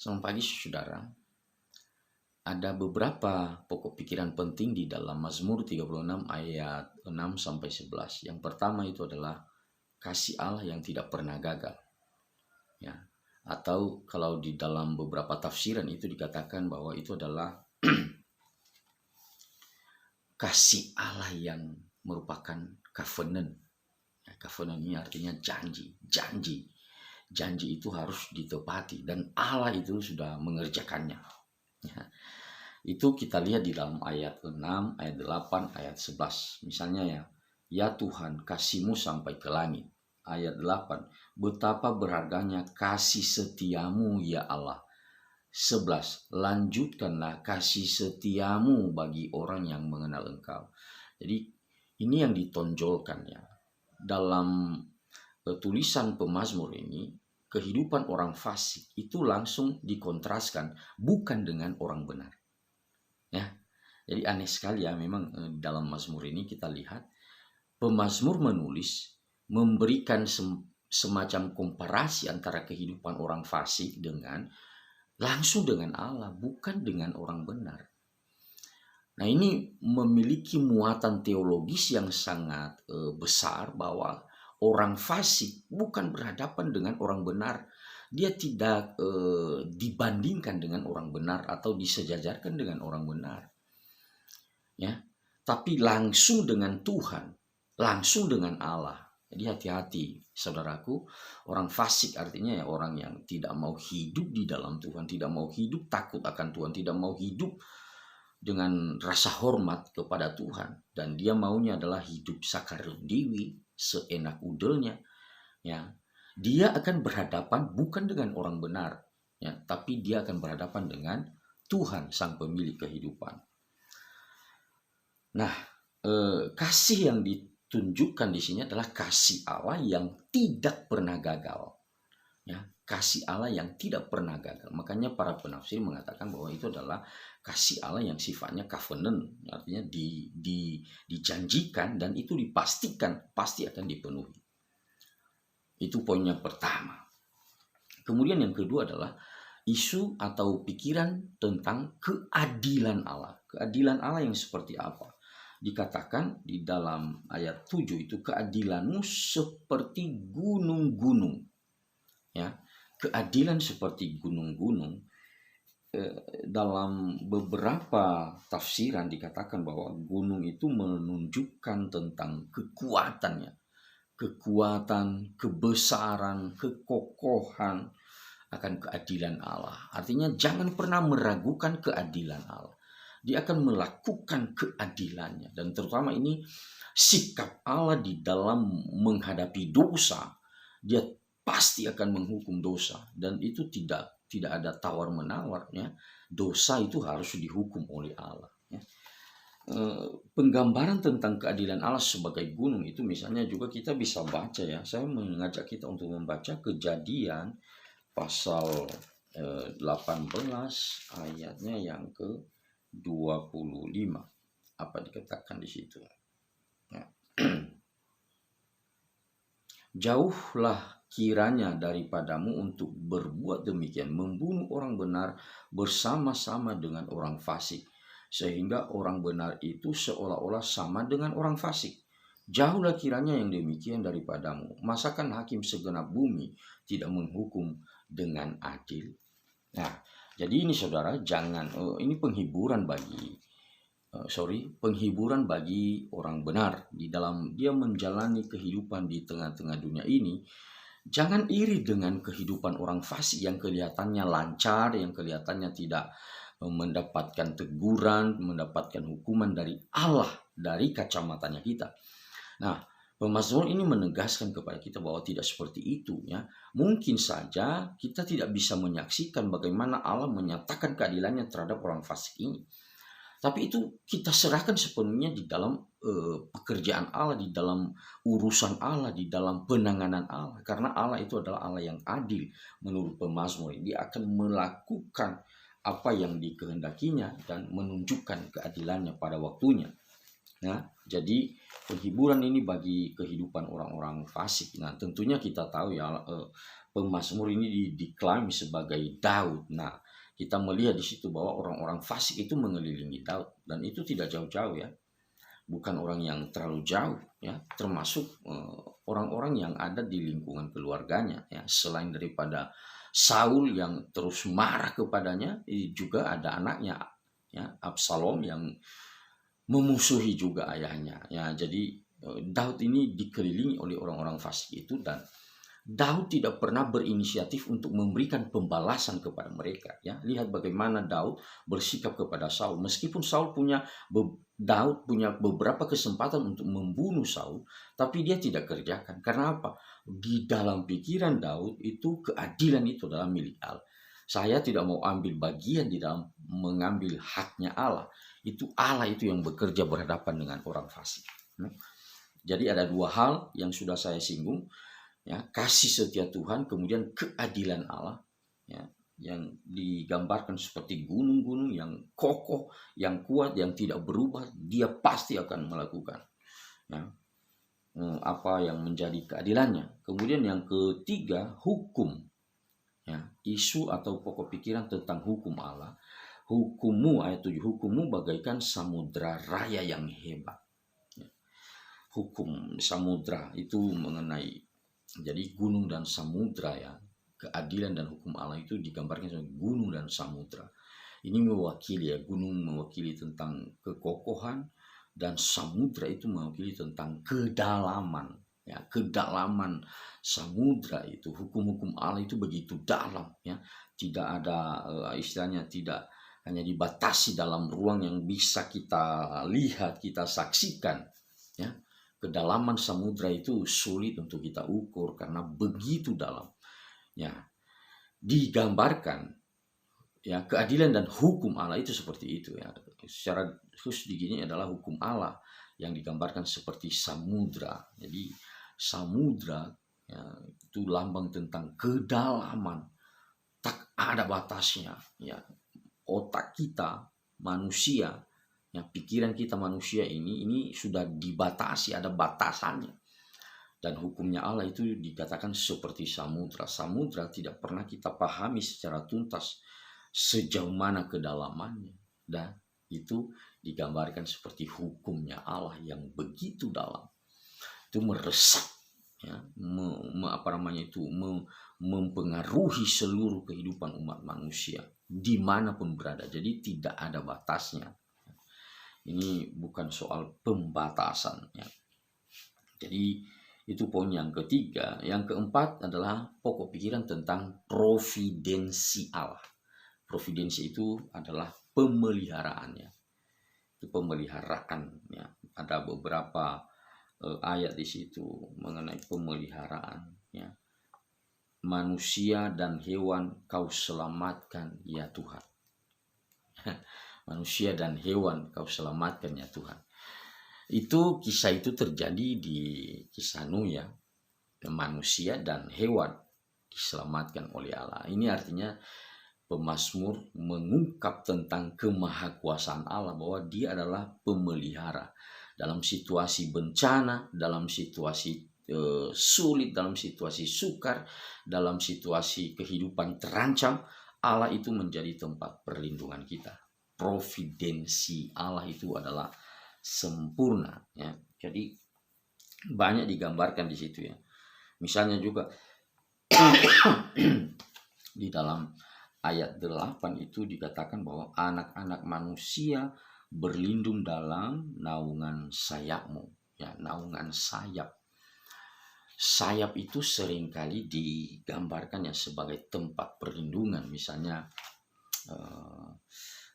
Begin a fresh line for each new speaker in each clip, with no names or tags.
Selamat pagi saudara. Ada beberapa pokok pikiran penting di dalam Mazmur 36 ayat 6 sampai 11. Yang pertama itu adalah kasih Allah yang tidak pernah gagal. Ya. Atau kalau di dalam beberapa tafsiran itu dikatakan bahwa itu adalah kasih Allah yang merupakan covenant. Ya, covenant ini artinya janji. Janji itu harus ditepati dan Allah itu sudah mengerjakannya. Ya. Itu kita lihat di dalam ayat 6, ayat 8, ayat 11. Misalnya ya Tuhan kasih-Mu sampai ke langit. Ayat 8, betapa berharganya kasih setiamu ya Allah. 11, lanjutkanlah kasih setiamu bagi orang yang mengenal Engkau. Jadi ini yang ditonjolkan ya. Dalam tulisan pemazmur ini, kehidupan orang fasik itu langsung dikontraskan bukan dengan orang benar. Ya, jadi aneh sekali ya memang dalam Mazmur ini kita lihat pemazmur menulis memberikan semacam komparasi antara kehidupan orang fasik dengan langsung dengan Allah, bukan dengan orang benar. Nah ini memiliki muatan teologis yang sangat besar bahwa orang fasik bukan berhadapan dengan orang benar. Dia tidak dibandingkan dengan orang benar atau disejajarkan dengan orang benar. Ya, tapi langsung dengan Tuhan, langsung dengan Allah. Jadi hati-hati saudaraku, orang fasik artinya ya orang yang tidak mau hidup di dalam Tuhan, tidak mau hidup takut akan Tuhan, tidak mau hidup dengan rasa hormat kepada Tuhan, dan dia maunya adalah hidup sakarundiwi, seenak udelnya. Ya, dia akan berhadapan bukan dengan orang benar, ya, tapi dia akan berhadapan dengan Tuhan sang pemilik kehidupan. Nah, kasih yang ditunjukkan di sini adalah kasih Allah yang tidak pernah gagal. Ya, kasih Allah yang tidak pernah gagal. Makanya para penafsir mengatakan bahwa itu adalah kasih Allah yang sifatnya covenant, artinya dijanjikan dan itu dipastikan pasti akan dipenuhi. Itu poin yang pertama. Kemudian yang kedua adalah isu atau pikiran tentang keadilan Allah. Keadilan Allah yang seperti apa? Dikatakan di dalam ayat 7 itu keadilanmu seperti gunung-gunung. Ya, keadilan seperti gunung-gunung. Dalam beberapa tafsiran dikatakan bahwa gunung itu menunjukkan tentang kekuatannya. Kekuatan, kebesaran, kekokohan akan keadilan Allah. Artinya jangan pernah meragukan keadilan Allah. Dia akan melakukan keadilannya, dan terutama ini sikap Allah di dalam menghadapi dosa. Dia pasti akan menghukum dosa, dan itu tidak ada tawar menawar ya. Dosa itu harus dihukum oleh Allah ya. Penggambaran tentang keadilan Allah sebagai gunung itu misalnya juga kita bisa baca ya. Saya mengajak kita untuk membaca Kejadian pasal 18 ayatnya yang ke 25. Apa dikatakan di situ? Ya. Jauhlah kiranya daripadamu untuk berbuat demikian, membunuh orang benar bersama-sama dengan orang fasik, sehingga orang benar itu seolah-olah sama dengan orang fasik. Jauhlah kiranya yang demikian daripadamu. Masakan hakim segenap bumi tidak menghukum dengan adil? Nah, jadi ini saudara, jangan ini penghiburan bagi orang benar di dalam dia menjalani kehidupan di tengah-tengah dunia ini. Jangan iri dengan kehidupan orang fasik yang kelihatannya lancar, yang kelihatannya tidak mendapatkan teguran, mendapatkan hukuman dari Allah dari kacamatanya kita. Nah, pemazmur ini menegaskan kepada kita bahwa tidak seperti itu ya. Mungkin saja kita tidak bisa menyaksikan bagaimana Allah menyatakan keadilannya terhadap orang fasik ini. Tapi itu kita serahkan sepenuhnya di dalam pekerjaan Allah, di dalam urusan Allah, di dalam penanganan Allah. Karena Allah itu adalah Allah yang adil menurut pemazmur. Dia akan melakukan apa yang dikehendakinya dan menunjukkan keadilannya pada waktunya. Nah, jadi penghiburan ini bagi kehidupan orang-orang fasik. Nah, tentunya kita tahu ya pemazmur ini diklaim sebagai Daud. Nah, kita melihat di situ bahwa orang-orang fasik itu mengelilingi Daud, dan itu tidak jauh-jauh ya, bukan orang yang terlalu jauh ya, termasuk orang-orang yang ada di lingkungan keluarganya ya. Selain daripada Saul yang terus marah kepadanya, juga ada anaknya ya, Absalom, yang memusuhi juga ayahnya ya. Jadi Daud ini dikelilingi oleh orang-orang fasik itu, dan Daud tidak pernah berinisiatif untuk memberikan pembalasan kepada mereka ya. Lihat bagaimana Daud bersikap kepada Saul. Meskipun Daud punya beberapa kesempatan untuk membunuh Saul, tapi dia tidak kerjakan. Karena apa? Di dalam pikiran Daud itu keadilan itu adalah milik Allah. Saya tidak mau ambil bagian di dalam mengambil haknya Allah. Itu Allah itu yang bekerja berhadapan dengan orang fasik. Jadi ada dua hal yang sudah saya singgung ya, kasih setia Tuhan, kemudian keadilan Allah ya, yang digambarkan seperti gunung-gunung yang kokoh, yang kuat, yang tidak berubah. Dia pasti akan melakukan ya, apa yang menjadi keadilannya. Kemudian yang ketiga, hukum ya, isu atau pokok pikiran tentang hukum Allah. Hukummu, ayat 7, hukummu bagaikan samudra raya yang hebat ya. Hukum samudra itu mengenai, jadi gunung dan samudra ya, keadilan dan hukum Allah itu digambarkan sebagai gunung dan samudra. Ini mewakili ya, gunung mewakili tentang kekokohan, dan samudra itu mewakili tentang kedalaman ya. Kedalaman samudra itu, hukum-hukum Allah itu begitu dalam ya. Tidak ada istilahnya, tidak hanya dibatasi dalam ruang yang bisa kita lihat, kita saksikan ya. Kedalaman samudra itu sulit untuk kita ukur karena begitu dalam ya. Digambarkan ya, keadilan dan hukum Allah itu seperti itu ya. Secara khusus di sini adalah hukum Allah yang digambarkan seperti samudra. Jadi samudra ya, itu lambang tentang kedalaman, tak ada batasnya ya. Otak kita manusia ya, pikiran kita manusia ini sudah dibatasi, ada batasannya. Dan hukumnya Allah itu dikatakan seperti samudra. Samudra tidak pernah kita pahami secara tuntas sejauh mana kedalamannya, dan itu digambarkan seperti hukumnya Allah yang begitu dalam. Itu meresap ya, mempengaruhi seluruh kehidupan umat manusia dimanapun berada. Jadi tidak ada batasnya. Ini bukan soal pembatasan ya. Jadi itu poin yang ketiga. Yang keempat adalah pokok pikiran tentang providensi Allah. Providensi itu adalah pemeliharaannya. Itu pemeliharaan ya. Ada beberapa ayat di situ mengenai pemeliharaan ya. Manusia dan hewan kau selamatkan ya Tuhan. Manusia dan hewan kau selamatkan ya Tuhan. Itu kisah itu terjadi di kisah Nuh ya. Manusia dan hewan diselamatkan oleh Allah. Ini artinya pemazmur mengungkap tentang kemahakuasaan Allah, bahwa dia adalah pemelihara. Dalam situasi bencana, dalam situasi sulit, dalam situasi sukar, dalam situasi kehidupan terancam, Allah itu menjadi tempat perlindungan kita. Providensi Allah itu adalah sempurna ya. Jadi banyak digambarkan di situ ya. Misalnya juga di dalam ayat 8 itu dikatakan bahwa anak-anak manusia berlindung dalam naungan sayapmu ya, naungan sayap. Sayap itu seringkali digambarkan ya sebagai tempat perlindungan. Misalnya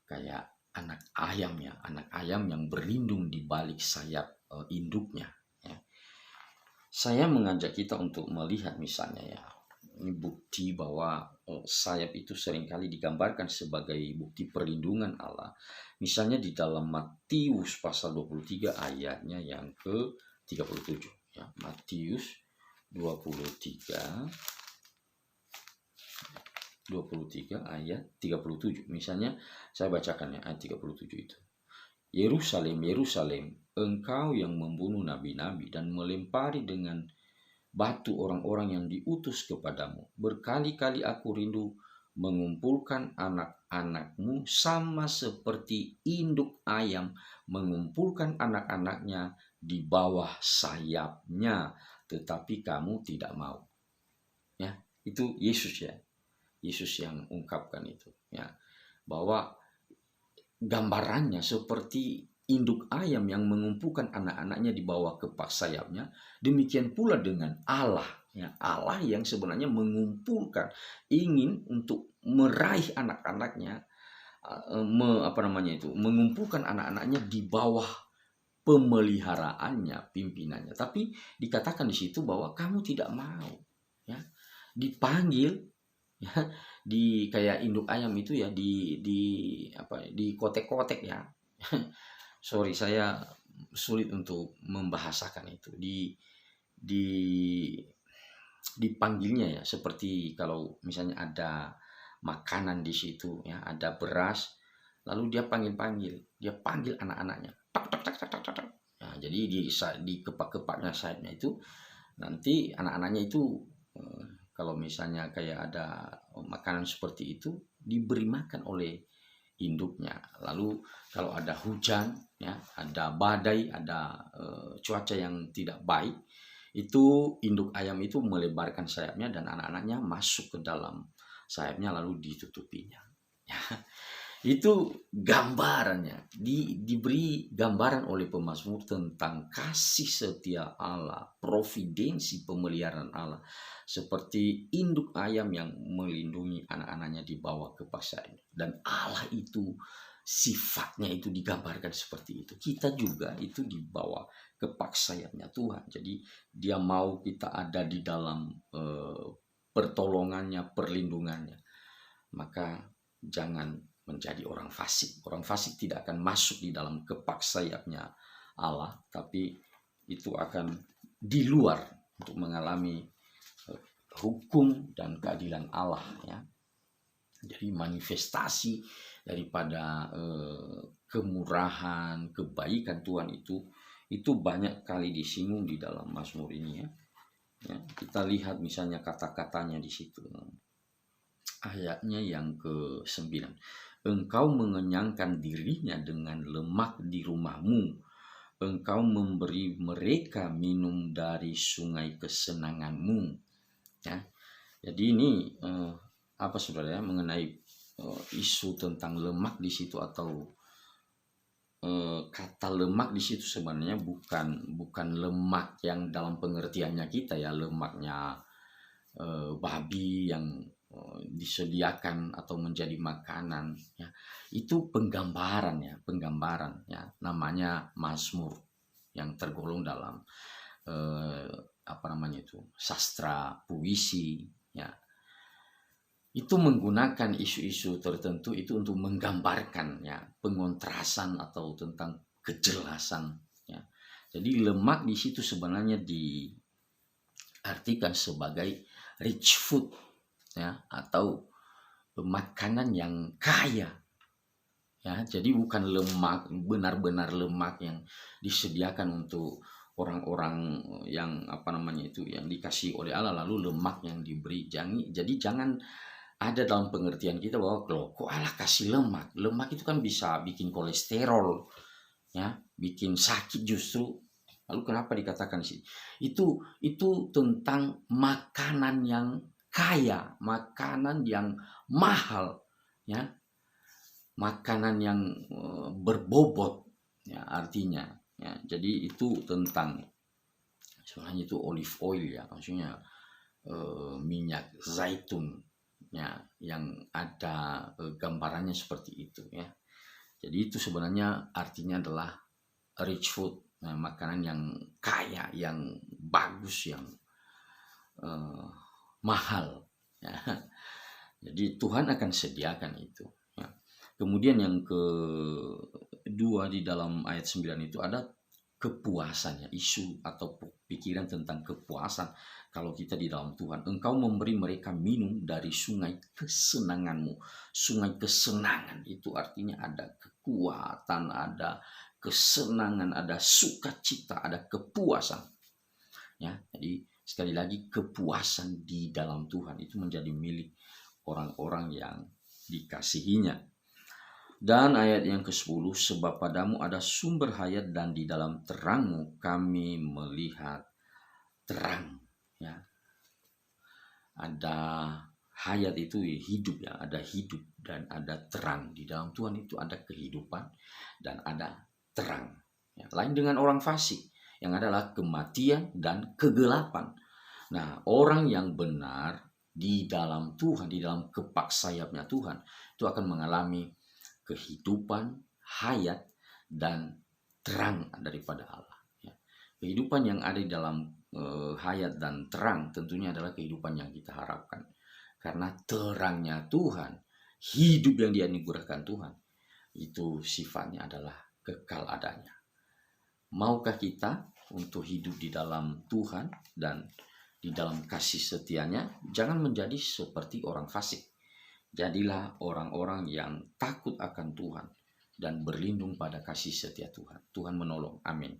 kayak anak ayam ya, anak ayam yang berlindung di balik sayap induknya ya. Saya mengajak kita untuk melihat misalnya ya, ini bukti bahwa sayap itu seringkali digambarkan sebagai bukti perlindungan Allah. Misalnya di dalam Matius pasal 23 ayatnya yang ke-37 ya. Matius 23 ayat 37. Misalnya saya bacakan ya ayat 37 itu. Yerusalem, Yerusalem, engkau yang membunuh nabi-nabi dan melempari dengan batu orang-orang yang diutus kepadamu. Berkali-kali aku rindu mengumpulkan anak-anakmu sama seperti induk ayam mengumpulkan anak-anaknya di bawah sayapnya, tetapi kamu tidak mau. Ya, itu Yesus ya. Yesus yang ungkapkan itu ya, bahwa gambarannya seperti induk ayam yang mengumpulkan anak-anaknya di bawah kepak sayapnya, demikian pula dengan Allah ya, Allah yang sebenarnya mengumpulkan, ingin untuk meraih anak-anaknya, mengumpulkan anak-anaknya di bawah pemeliharaannya, pimpinannya. Tapi dikatakan di situ bahwa kamu tidak mau ya, dipanggil ya, di kayak induk ayam itu ya, di kotek-kotek ya. Sorry, saya sulit untuk membahasakan itu. Di dipanggilnya ya, seperti kalau misalnya ada makanan di situ ya, ada beras, lalu dia panggil anak-anaknya. Tak tak tak tak tak tak. Nah, jadi di kepak-kepaknya sayapnya itu nanti anak-anaknya itu, kalau misalnya kayak ada makanan seperti itu diberi makan oleh induknya. Lalu kalau ada hujan ya, ada badai, ada cuaca yang tidak baik, itu induk ayam itu melebarkan sayapnya dan anak-anaknya masuk ke dalam sayapnya lalu ditutupinya. Ya, itu gambarannya, diberi gambaran oleh pemazmur tentang kasih setia Allah, providensi pemeliharaan Allah, seperti induk ayam yang melindungi anak-anaknya di bawah kepak sayapnya. Dan Allah itu sifatnya itu digambarkan seperti itu. Kita juga itu di bawah kepak sayapnya Tuhan. Jadi dia mau kita ada di dalam pertolongannya, perlindungannya. Maka jangan menjadi orang fasik. Orang fasik tidak akan masuk di dalam kepak sayapnya Allah, tapi itu akan di luar untuk mengalami hukum dan keadilan Allah ya. Jadi manifestasi daripada kemurahan, kebaikan Tuhan itu banyak kali disinggung di dalam Mazmur ini ya. Ya, kita lihat misalnya kata-katanya di situ. Ayatnya yang ke-9. Engkau mengenyangkan dirinya dengan lemak di rumahmu. Engkau memberi mereka minum dari sungai kesenanganmu. Ya. Jadi ini apa saudara ya, mengenai isu tentang lemak di situ, atau kata lemak di situ sebenarnya bukan lemak yang dalam pengertiannya kita ya, lemaknya babi yang disediakan atau menjadi makanan ya. Itu penggambaran ya, namanya Mazmur yang tergolong dalam sastra puisi ya. Itu menggunakan isu-isu tertentu itu untuk menggambarkan ya pengontrasan atau tentang kejelasan ya. Jadi lemak di situ sebenarnya diartikan sebagai rich food ya, atau makanan yang kaya ya. Jadi bukan lemak, benar-benar lemak yang disediakan untuk orang-orang yang yang dikasih oleh Allah, lalu lemak yang diberi. Jadi jangan ada dalam pengertian kita bahwa kok Allah kasih lemak itu kan bisa bikin kolesterol ya, bikin sakit justru. Lalu kenapa dikatakan sih itu tentang makanan yang kaya, makanan yang mahal ya, makanan yang berbobot ya artinya ya. Jadi itu tentang sebenarnya itu olive oil ya, maksudnya minyak zaitun ya, yang ada gambarannya seperti itu ya. Jadi itu sebenarnya artinya adalah rich food, makanan yang kaya, yang bagus, yang mahal ya. Jadi Tuhan akan sediakan itu ya. Kemudian yang kedua di dalam ayat 9 itu ada kepuasan ya, isu atau pikiran tentang kepuasan kalau kita di dalam Tuhan. Engkau memberi mereka minum dari sungai kesenanganmu. Sungai kesenangan itu artinya ada kekuatan, ada kesenangan, ada sukacita, ada kepuasan ya. Jadi Sekali lagi, kepuasan di dalam Tuhan itu menjadi milik orang-orang yang dikasihinya. Dan ayat yang ke-10, sebab padamu ada sumber hayat dan di dalam terangmu kami melihat terang. Ya. Ada hayat itu hidup ya, ada hidup dan ada terang. Di dalam Tuhan itu ada kehidupan dan ada terang. Ya, lain dengan orang fasik yang adalah kematian dan kegelapan. Nah, orang yang benar di dalam Tuhan, di dalam kepak sayapnya Tuhan, itu akan mengalami kehidupan, hayat, dan terang daripada Allah. Ya. Kehidupan yang ada di dalam hayat dan terang tentunya adalah kehidupan yang kita harapkan. Karena terangnya Tuhan, hidup yang dianugerahkan Tuhan, itu sifatnya adalah kekal adanya. Maukah kita untuk hidup di dalam Tuhan dan di dalam kasih setianya? Jangan menjadi seperti orang fasik. Jadilah orang-orang yang takut akan Tuhan dan berlindung pada kasih setia Tuhan. Tuhan menolong. Amin.